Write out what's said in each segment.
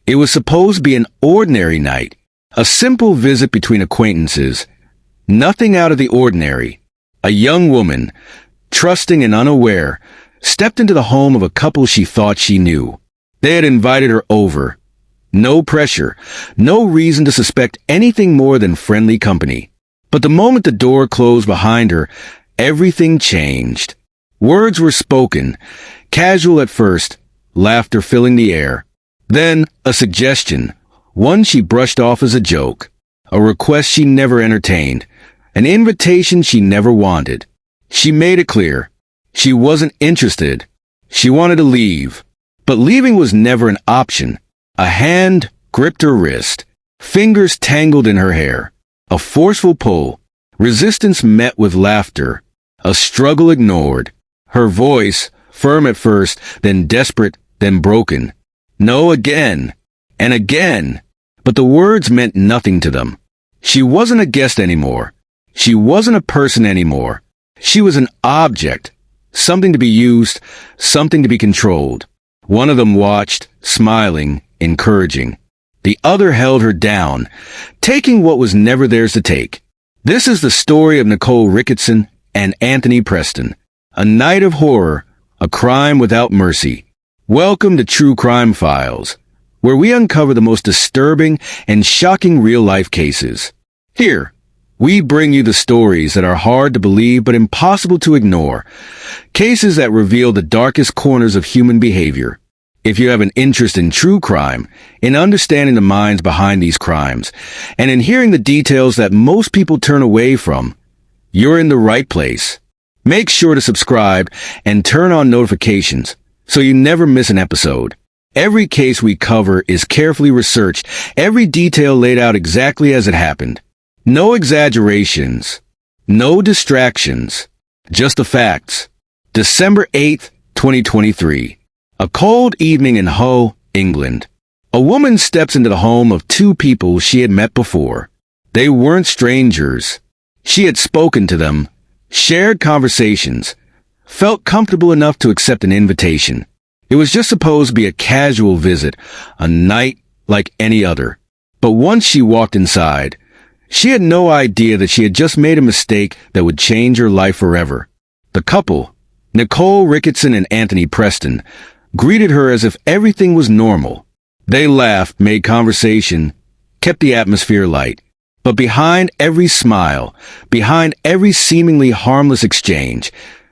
It was supposed to be an ordinary night, a simple visit between acquaintances, nothing out of the ordinary. A young woman, trusting and unaware, stepped into the home of a couple she thought she knew. They had invited her over. No pressure, no reason to suspect anything more than friendly company. But the moment the door closed behind her, everything changed. Words were spoken, casual at first, laughter filling the air. Then, a suggestion, one she brushed off as a joke, a request she never entertained, an invitation she never wanted. She made it clear. She wasn't interested. She wanted to leave. But leaving was never an option. A hand gripped her wrist, fingers tangled in her hair. A forceful pull, resistance met with laughter, a struggle ignored. Her voice, firm at first, then desperate, then broken. No, again, and again. But the words meant nothing to them. She wasn't a guest anymore. She wasn't a person anymore. She was an object, something to be used, something to be controlled. One of them watched, smiling, encouraging. The other held her down, taking what was never theirs to take. This is the story of Nicole Rickatson and Anthony Preston. A night of horror, a crime without mercy. Welcome to True Crime Files, where we uncover the most disturbing and shocking real-life cases. Here, we bring you the stories that are hard to believe but impossible to ignore. Cases that reveal the darkest corners of human behavior. If you have an interest in true crime, in understanding the minds behind these crimes, and in hearing the details that most people turn away from, you're in the right place. Make sure to subscribe and turn on notifications so you never miss an episode. Every case we cover is carefully researched, every detail laid out exactly as it happened. No exaggerations, no distractions, just the facts. December 8th, 2023. A cold evening in Hull, England. A woman steps into the home of two people she had met before. They weren't strangers. She had spoken to them, shared conversations, felt comfortable enough to accept an invitation. It was just supposed to be a casual visit, a night like any other. But once she walked inside, she had no idea that she had just made a mistake that would change her life forever. The couple, Nicole Rickatson and Anthony Preston, greeted her as if everything was normal. They laughed, made conversation, kept the atmosphere light. But behind every smile, behind every seemingly harmless exchange,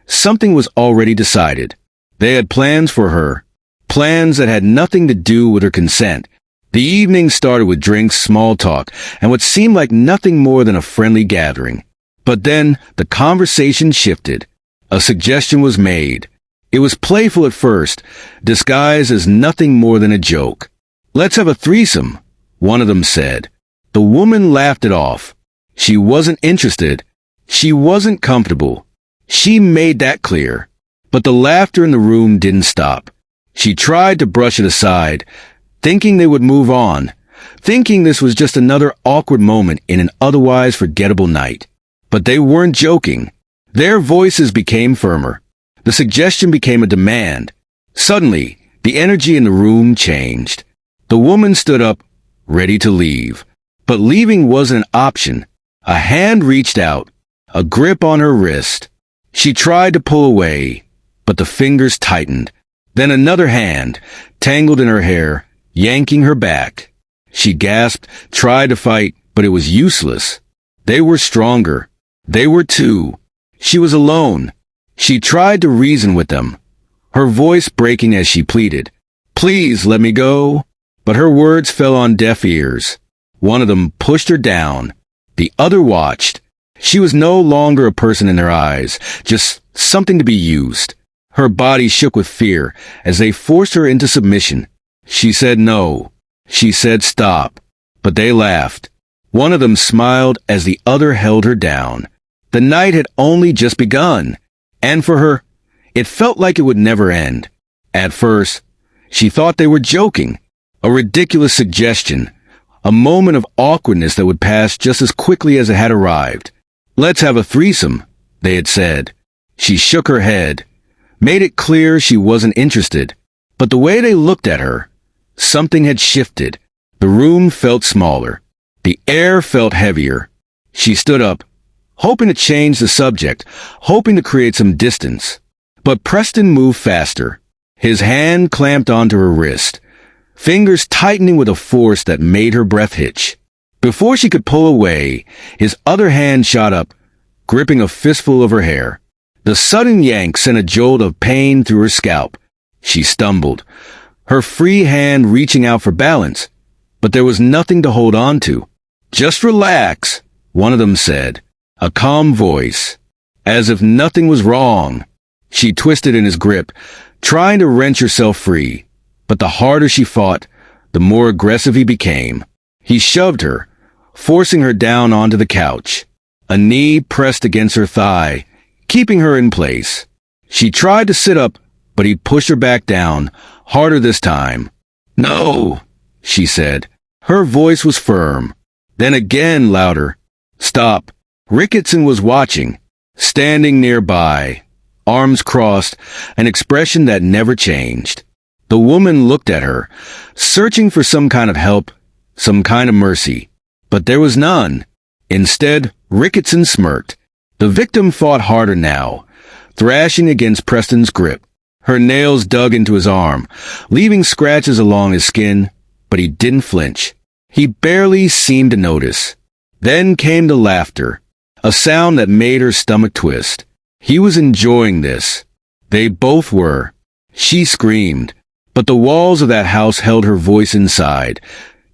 something was already decided. They had plans for her, plans that had nothing to do with her consent. The evening started with drinks, small talk, and what seemed like nothing more than a friendly gathering. But then the conversation shifted. A suggestion was made. It was playful at first, disguised as nothing more than a joke. "Let's have a threesome," one of them said. The woman laughed it off. She wasn't interested. She wasn't comfortable. She made that clear. But the laughter in the room didn't stop. She tried to brush it aside, thinking they would move on, thinking this was just another awkward moment in an otherwise forgettable night. But they weren't joking. Their voices became firmer. The suggestion became a demand. Suddenly, the energy in the room changed. The woman stood up, ready to leave. But leaving wasn't an option. A hand reached out, a grip on her wrist. She tried to pull away, but the fingers tightened. Then another hand, tangled in her hair, yanking her back. She gasped, tried to fight, but it was useless. They were stronger. They were two. She was alone. She tried to reason with them, her voice breaking as she pleaded, "Please let me go." But her words fell on deaf ears. One of them pushed her down. The other watched. She was no longer a person in their eyes, just something to be used. Her body shook with fear as they forced her into submission. She said no. She said stop. But they laughed. One of them smiled as the other held her down. The night had only just begun. And for her, it felt like it would never end. At first, she thought they were joking. A ridiculous suggestion. A moment of awkwardness that would pass just as quickly as it had arrived. "Let's have a threesome," they had said. She shook her head, made it clear she wasn't interested. But the way they looked at her, Something had shifted. The room felt smaller. The air felt heavier. She stood up, hoping to change the subject, hoping to create some distance. But Preston moved faster. His hand clamped onto her wrist, fingers tightening with a force that made her breath hitch. Before she could pull away, his other hand shot up, gripping a fistful of her hair. The sudden yank sent a jolt of pain through her scalp. She stumbled, her free hand reaching out for balance, but there was nothing to hold on to. "Just relax," one of them said, a calm voice, as if nothing was wrong. She twisted in his grip, trying to wrench herself free, but the harder she fought, the more aggressive he became. He shoved her, forcing her down onto the couch. A knee pressed against her thigh, keeping her in place. She tried to sit up, but he pushed her back down, harder this time. "No," she said. Her voice was firm. Then again louder. "Stop." Rickatson was watching, standing nearby, arms crossed, an expression that never changed. The woman looked at her, searching for some kind of help, some kind of mercy. But there was none. Instead, Rickatson smirked. The victim fought harder now, thrashing against Preston's grip. Her nails dug into his arm, leaving scratches along his skin, but he didn't flinch. He barely seemed to notice. Then came the laughter, a sound that made her stomach twist. He was enjoying this. They both were. She screamed, but the walls of that house held her voice inside,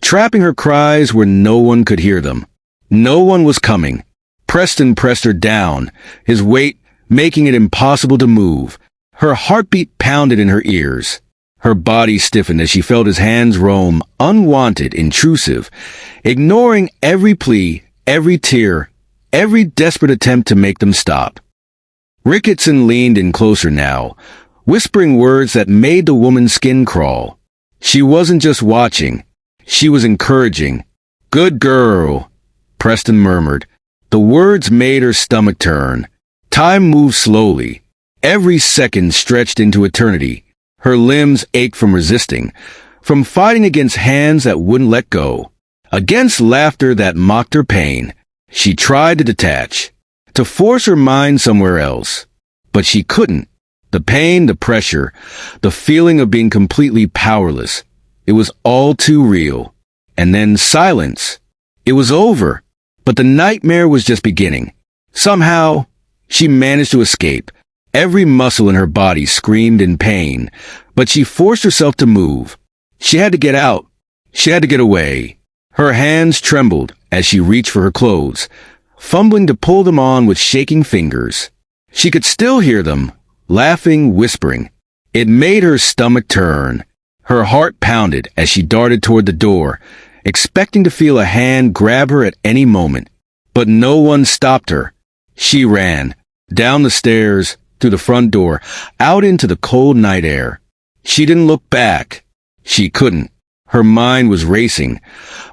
trapping her cries where no one could hear them. No one was coming. Preston pressed her down, his weight making it impossible to move. Her heartbeat pounded in her ears. Her body stiffened as she felt his hands roam, unwanted, intrusive, ignoring every plea, every tear, every desperate attempt to make them stop. Rickatson leaned in closer now, whispering words that made the woman's skin crawl. She wasn't just watching, she was encouraging. "Good girl," Preston murmured. The words made her stomach turn. Time moved slowly. Every second stretched into eternity. Her limbs ached from resisting, from fighting against hands that wouldn't let go, against laughter that mocked her pain. She tried to detach, to force her mind somewhere else. But she couldn't. The pain, the pressure, the feeling of being completely powerless. It was all too real. And then silence. It was over. But the nightmare was just beginning. Somehow, she managed to escape. Every muscle in her body screamed in pain, but she forced herself to move. She had to get out. She had to get away. Her hands trembled as she reached for her clothes, fumbling to pull them on with shaking fingers. She could still hear them, laughing, whispering. It made her stomach turn. Her heart pounded as she darted toward the door, expecting to feel a hand grab her at any moment. But no one stopped her. She ran, down the stairs, through the front door, out into the cold night air. She didn't look back. She couldn't. Her mind was racing,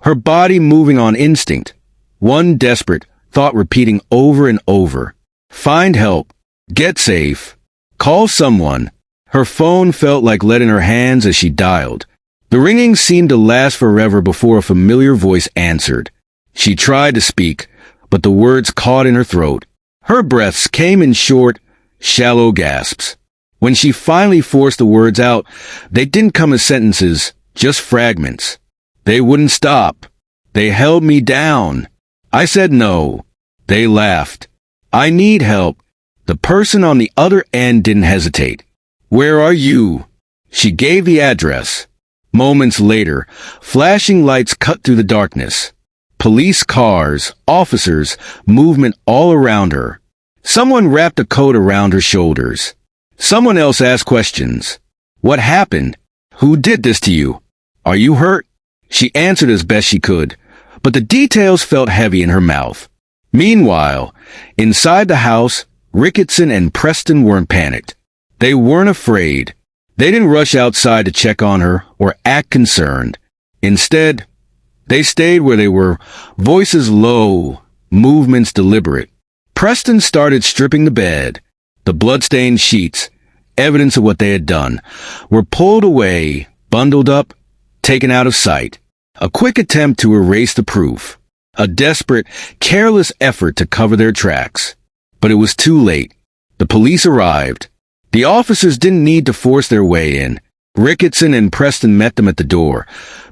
her body moving on instinct. One desperate thought repeating over and over. Find help. Get safe. Call someone. Her phone felt like lead in her hands as she dialed. The ringing seemed to last forever before a familiar voice answered. She tried to speak, but the words caught in her throat. Her breaths came in short, shallow gasps. When she finally forced the words out, they didn't come as sentences, just fragments. They wouldn't stop. They held me down. I said no. They laughed. I need help. The person on the other end didn't hesitate. Where are you? She gave the address. Moments later, flashing lights cut through the darkness. Police cars, officers, movement all around her. Someone wrapped a coat around her shoulders. Someone else asked questions. What happened? Who did this to you? Are you hurt? She answered as best she could, but the details felt heavy in her mouth. Meanwhile, inside the house, Rickatson and Preston weren't panicked. They weren't afraid. They didn't rush outside to check on her or act concerned. Instead, they stayed where they were, voices low, movements deliberate. Preston started stripping the bed. The blood-stained sheets, evidence of what they had done, were pulled away, bundled up, taken out of sight. A quick attempt to erase the proof. A desperate, careless effort to cover their tracks. But it was too late. The police arrived. The officers didn't need to force their way in. Rickatson and Preston met them at the door,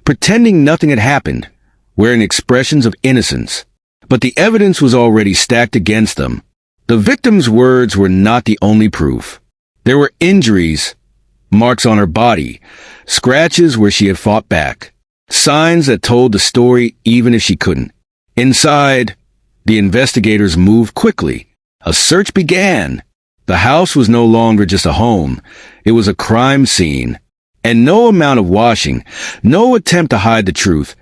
pretending nothing had happened, wearing expressions of innocence. But the evidence was already stacked against them. The victim's words were not the only proof. There were injuries, marks on her body, scratches where she had fought back, signs that told the story even if she couldn't. Inside, the investigators moved quickly. A search began. The house was no longer just a home. It was a crime scene. And no amount of washing, no attempt to hide the truth,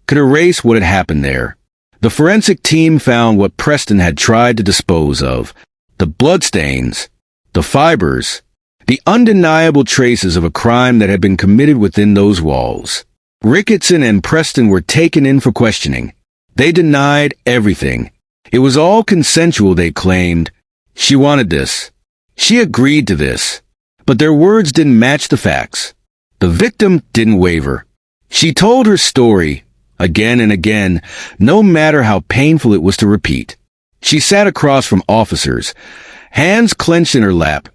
could erase what had happened there. The forensic team found what Preston had tried to dispose of. The bloodstains, the fibers, the undeniable traces of a crime that had been committed within those walls. Rickatson and Preston were taken in for questioning. They denied everything. It was all consensual, they claimed. She wanted this. She agreed to this. But their words didn't match the facts. The victim didn't waver. She told her story, again and again, no matter how painful it was to repeat. She sat across from officers, hands clenched in her lap,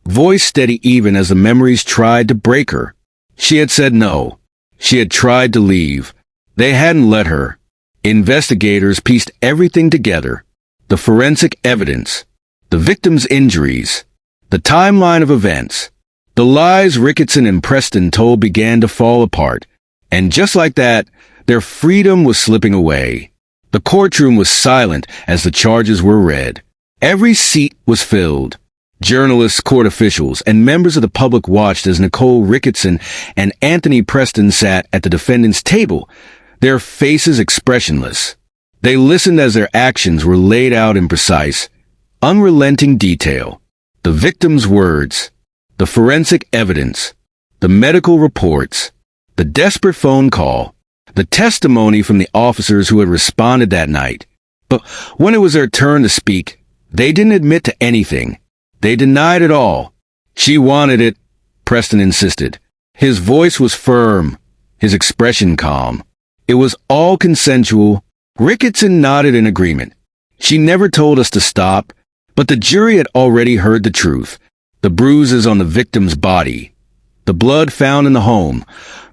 voice steady even as the memories tried to break her. She had said no. She had tried to leave. They hadn't let her. Investigators pieced everything together. The forensic evidence, the victim's injuries, the timeline of events. The lies Rickatson and Preston told began to fall apart. And just like that, their freedom was slipping away. The courtroom was silent as the charges were read. Every seat was filled. Journalists, court officials, and members of the public watched as Nicole Rickatson and Anthony Preston sat at the defendant's table, their faces expressionless. They listened as their actions were laid out in precise, unrelenting detail. The victim's words, the forensic evidence, the medical reports, the desperate phone call, the testimony from the officers who had responded that night. But when it was their turn to speak, they didn't admit to anything. They denied it all. She wanted it, Preston insisted. His voice was firm, his expression calm. It was all consensual. Rickatson nodded in agreement. She never told us to stop, but the jury had already heard the truth. The bruises on the victim's body, the blood found in the home,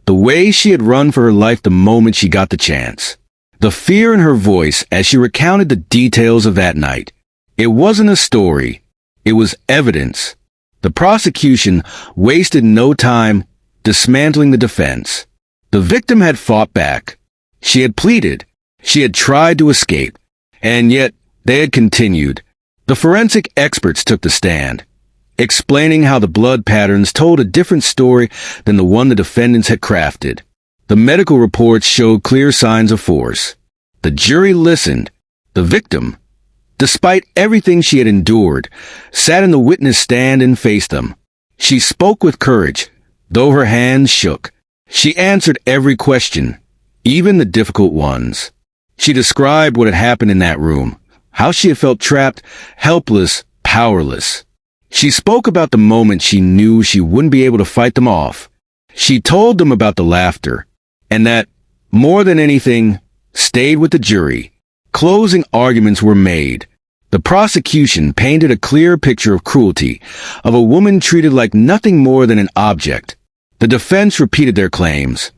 the way she had run for her life the moment she got the chance. The fear in her voice as she recounted the details of that night. It wasn't a story. It was evidence. The prosecution wasted no time dismantling the defense. The victim had fought back. She had pleaded. She had tried to escape. And yet, they had continued. The forensic experts took the stand, explaining how the blood patterns told a different story than the one the defendants had crafted. The medical reports showed clear signs of force. The jury listened. The victim, despite everything she had endured, sat in the witness stand and faced them. She spoke with courage, though her hands shook. She answered every question, even the difficult ones. She described what had happened in that room, how she had felt trapped, helpless, powerless. She spoke about the moment she knew she wouldn't be able to fight them off. She told them about the laughter, and that, more than anything, stayed with the jury. Closing arguments were made. The prosecution painted a clear picture of cruelty, of a woman treated like nothing more than an object. The defense repeated their claims.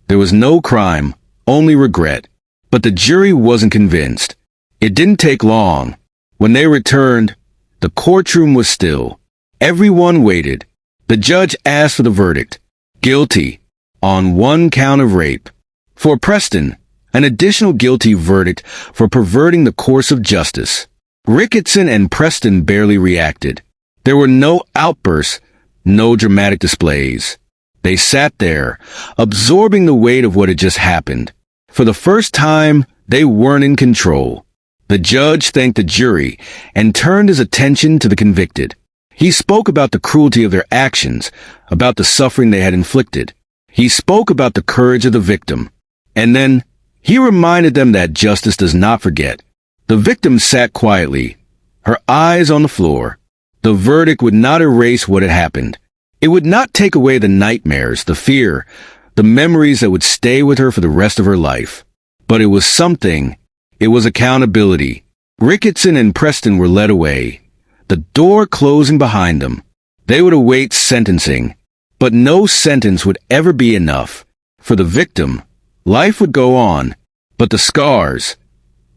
There was no crime, only regret. But the jury wasn't convinced. It didn't take long. When they returned, the courtroom was still. Everyone waited. The judge asked for the verdict. Guilty, on one count of rape. For Preston, an additional guilty verdict for perverting the course of justice. Rickatson and Preston barely reacted. There were no outbursts, no dramatic displays. They sat there, absorbing the weight of what had just happened. For the first time, they weren't in control. The judge thanked the jury and turned his attention to the convicted. He spoke about the cruelty of their actions, about the suffering they had inflicted. He spoke about the courage of the victim. And then, he reminded them that justice does not forget. The victim sat quietly, her eyes on the floor. The verdict would not erase what had happened. It would not take away the nightmares, the fear, the memories that would stay with her for the rest of her life. But it was something. It was accountability. Rickatson and Preston were led away, the door closing behind them. They would await sentencing, but no sentence would ever be enough. For the victim, life would go on, but the scars,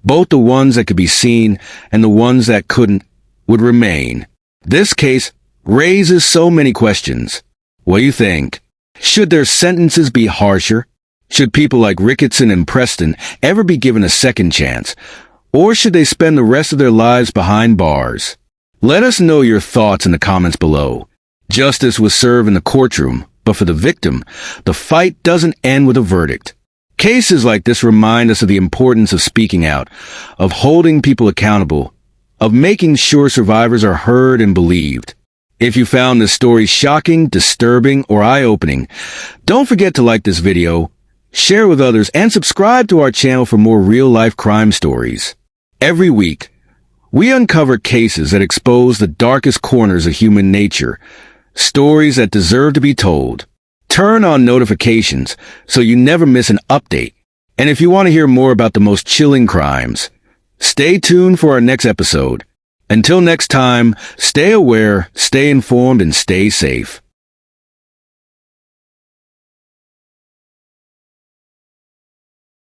both the ones that could be seen and the ones that couldn't, would remain. This case raises so many questions. What do you think? Should their sentences be harsher? Should people like Rickatson and Preston ever be given a second chance? Or should they spend the rest of their lives behind bars? Let us know your thoughts in the comments below. Justice was served in the courtroom, but for the victim, the fight doesn't end with a verdict. Cases like this remind us of the importance of speaking out, of holding people accountable, of making sure survivors are heard and believed. If you found this story shocking, disturbing, or eye-opening, don't forget to like this video, share with others, and subscribe to our channel for more real-life crime stories. Every week, we uncover cases that expose the darkest corners of human nature, stories that deserve to be told. Turn on notifications so you never miss an update. And if you want to hear more about the most chilling crimes, stay tuned for our next episode. Until next time, stay aware, stay informed, and stay safe.